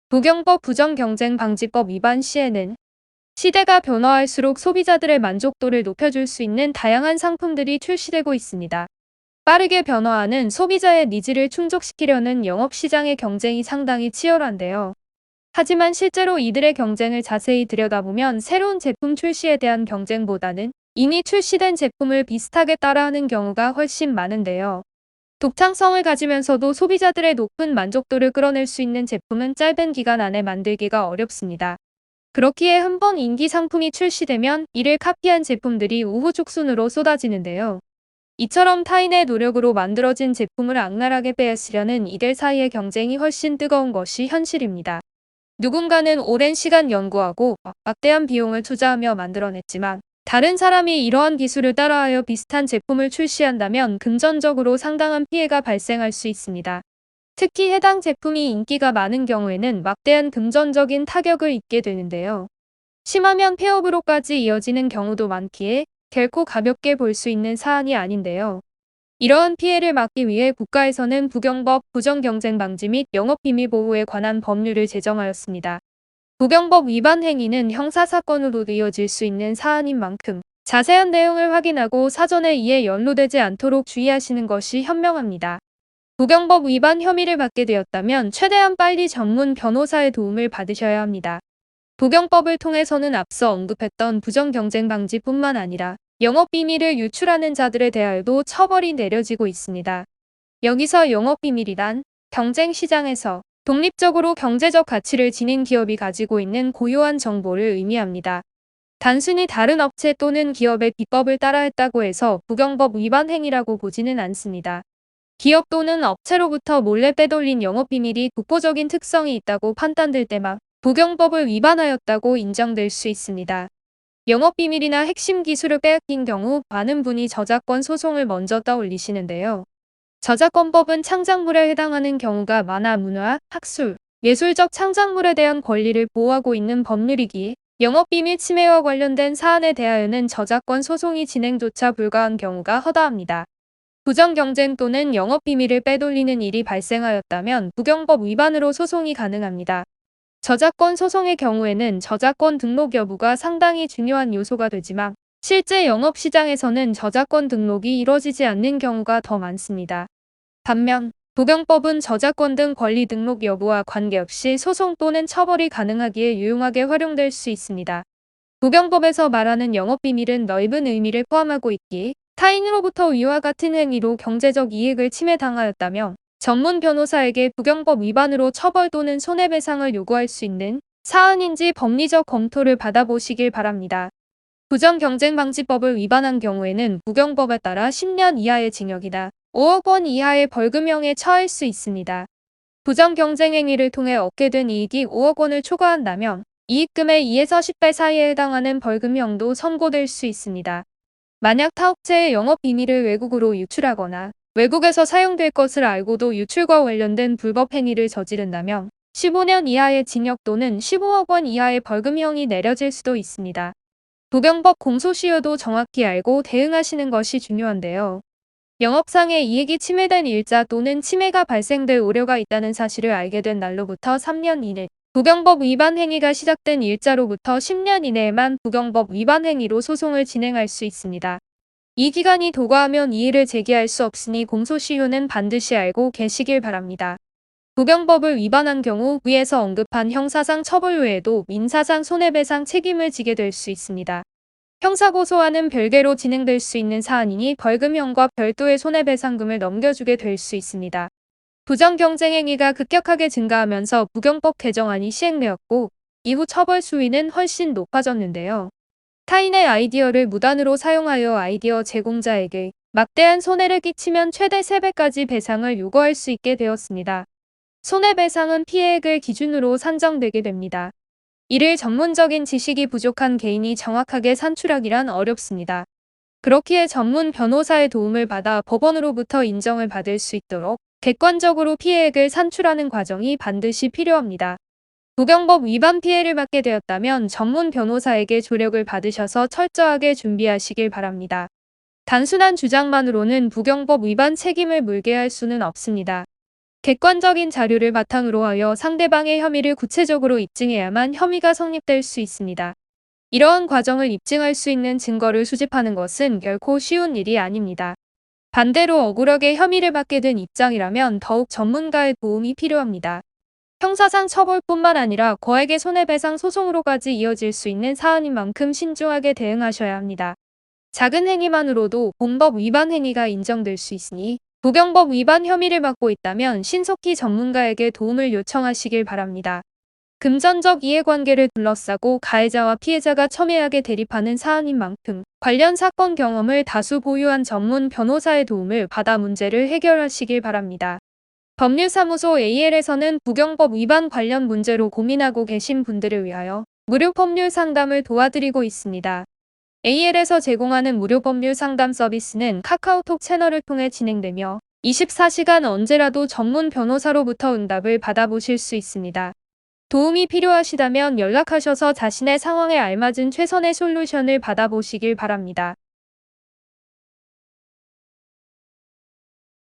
부경법 부정경쟁방지법 위반 시에는 시대가 변화할수록 소비자들의 만족도를 높여줄 수 있는 다양한 상품들이 출시되고 있습니다. 빠르게 변화하는 소비자의 니즈를 충족시키려는 영업시장의 경쟁이 상당히 치열한데요. 하지만 실제로 이들의 경쟁을 자세히 들여다보면 새로운 제품 출시에 대한 경쟁보다는 이미 출시된 제품을 비슷하게 따라하는 경우가 훨씬 많은데요. 독창성을 가지면서도 소비자들의 높은 만족도를 끌어낼 수 있는 제품은 짧은 기간 안에 만들기가 어렵습니다. 그렇기에 한 번 인기 상품이 출시되면 이를 카피한 제품들이 우후죽순으로 쏟아지는데요. 이처럼 타인의 노력으로 만들어진 제품을 악랄하게 빼앗으려는 이들 사이의 경쟁이 훨씬 뜨거운 것이 현실입니다. 누군가는 오랜 시간 연구하고 막대한 비용을 투자하며 만들어냈지만 다른 사람이 이러한 기술을 따라하여 비슷한 제품을 출시한다면 금전적으로 상당한 피해가 발생할 수 있습니다. 특히 해당 제품이 인기가 많은 경우에는 막대한 금전적인 타격을 입게 되는데요. 심하면 폐업으로까지 이어지는 경우도 많기에 결코 가볍게 볼 수 있는 사안이 아닌데요. 이러한 피해를 막기 위해 국가에서는 부경법 부정경쟁방지 및 영업비밀보호에 관한 법률을 제정하였습니다. 부경법 위반 행위는 형사사건으로 이어질 수 있는 사안인 만큼 자세한 내용을 확인하고 사전에 이에 연루되지 않도록 주의하시는 것이 현명합니다. 부경법 위반 혐의를 받게 되었다면 최대한 빨리 전문 변호사의 도움을 받으셔야 합니다. 부경법을 통해서는 앞서 언급했던 부정경쟁방지뿐만 아니라 영업비밀을 유출하는 자들에 대하여도 처벌이 내려지고 있습니다. 여기서 영업비밀이란 경쟁시장에서 독립적으로 경제적 가치를 지닌 기업이 가지고 있는 고유한 정보를 의미합니다. 단순히 다른 업체 또는 기업의 비법을 따라했다고 해서 부경법 위반 행위라고 보지는 않습니다. 기업 또는 업체로부터 몰래 빼돌린 영업비밀이 독보적인 특성이 있다고 판단될 때만 부경법을 위반하였다고 인정될 수 있습니다. 영업비밀이나 핵심 기술을 빼앗긴 경우 많은 분이 저작권 소송을 먼저 떠올리시는데요. 저작권법은 창작물에 해당하는 경우가 많아 문화, 학술, 예술적 창작물에 대한 권리를 보호하고 있는 법률이기에 영업비밀 침해와 관련된 사안에 대하여는 저작권 소송이 진행조차 불가한 경우가 허다합니다. 부정경쟁 또는 영업비밀을 빼돌리는 일이 발생하였다면 부경법 위반으로 소송이 가능합니다. 저작권 소송의 경우에는 저작권 등록 여부가 상당히 중요한 요소가 되지만 실제 영업시장에서는 저작권 등록이 이뤄지지 않는 경우가 더 많습니다. 반면 부경법은 저작권 등 권리 등록 여부와 관계없이 소송 또는 처벌이 가능하기에 유용하게 활용될 수 있습니다. 부경법에서 말하는 영업비밀은 넓은 의미를 포함하고 있기에 타인으로부터 위와 같은 행위로 경제적 이익을 침해당하였다면 전문 변호사에게 부경법 위반으로 처벌 또는 손해배상을 요구할 수 있는 사안인지 법리적 검토를 받아보시길 바랍니다. 부정경쟁방지법을 위반한 경우에는 부경법에 따라 10년 이하의 징역이나 5억 원 이하의 벌금형에 처할 수 있습니다. 부정경쟁 행위를 통해 얻게 된 이익이 5억 원을 초과한다면 이익금의 2에서 10배 사이에 해당하는 벌금형도 선고될 수 있습니다. 만약 타업체의 영업비밀을 외국으로 유출하거나 외국에서 사용될 것을 알고도 유출과 관련된 불법 행위를 저지른다면 15년 이하의 징역 또는 15억 원 이하의 벌금형이 내려질 수도 있습니다. 부경법 공소시효도 정확히 알고 대응하시는 것이 중요한데요. 영업상의 이익이 침해된 일자 또는 침해가 발생될 우려가 있다는 사실을 알게 된 날로부터 3년 이내, 부경법 위반 행위가 시작된 일자로부터 10년 이내에만 부경법 위반 행위로 소송을 진행할 수 있습니다. 이 기간이 도과하면 이의를 제기할 수 없으니 공소시효는 반드시 알고 계시길 바랍니다. 부경법을 위반한 경우 위에서 언급한 형사상 처벌 외에도 민사상 손해배상 책임을 지게 될 수 있습니다. 형사고소와는 별개로 진행될 수 있는 사안이니 벌금형과 별도의 손해배상금을 넘겨주게 될 수 있습니다. 부정경쟁행위가 급격하게 증가하면서 부경법 개정안이 시행되었고 이후 처벌 수위는 훨씬 높아졌는데요. 타인의 아이디어를 무단으로 사용하여 아이디어 제공자에게 막대한 손해를 끼치면 최대 3배까지 배상을 요구할 수 있게 되었습니다. 손해배상은 피해액을 기준으로 산정되게 됩니다. 이를 전문적인 지식이 부족한 개인이 정확하게 산출하기란 어렵습니다. 그렇기에 전문 변호사의 도움을 받아 법원으로부터 인정을 받을 수 있도록 객관적으로 피해액을 산출하는 과정이 반드시 필요합니다. 부경법 위반 피해를 받게 되었다면 전문 변호사에게 조력을 받으셔서 철저하게 준비하시길 바랍니다. 단순한 주장만으로는 부경법 위반 책임을 물게 할 수는 없습니다. 객관적인 자료를 바탕으로 하여 상대방의 혐의를 구체적으로 입증해야만 혐의가 성립될 수 있습니다. 이러한 과정을 입증할 수 있는 증거를 수집하는 것은 결코 쉬운 일이 아닙니다. 반대로 억울하게 혐의를 받게 된 입장이라면 더욱 전문가의 도움이 필요합니다. 형사상 처벌뿐만 아니라 거액의 손해배상 소송으로까지 이어질 수 있는 사안인 만큼 신중하게 대응하셔야 합니다. 작은 행위만으로도 공법 위반 행위가 인정될 수 있으니 부경법 위반 혐의를 받고 있다면 신속히 전문가에게 도움을 요청하시길 바랍니다. 금전적 이해관계를 둘러싸고 가해자와 피해자가 첨예하게 대립하는 사안인 만큼 관련 사건 경험을 다수 보유한 전문 변호사의 도움을 받아 문제를 해결하시길 바랍니다. 법률사무소 AL에서는 부경법 위반 관련 문제로 고민하고 계신 분들을 위하여 무료 법률 상담을 도와드리고 있습니다. AL에서 제공하는 무료 법률 상담 서비스는 카카오톡 채널을 통해 진행되며 24시간 언제라도 전문 변호사로부터 응답을 받아보실 수 있습니다. 도움이 필요하시다면 연락하셔서 자신의 상황에 알맞은 최선의 솔루션을 받아보시길 바랍니다.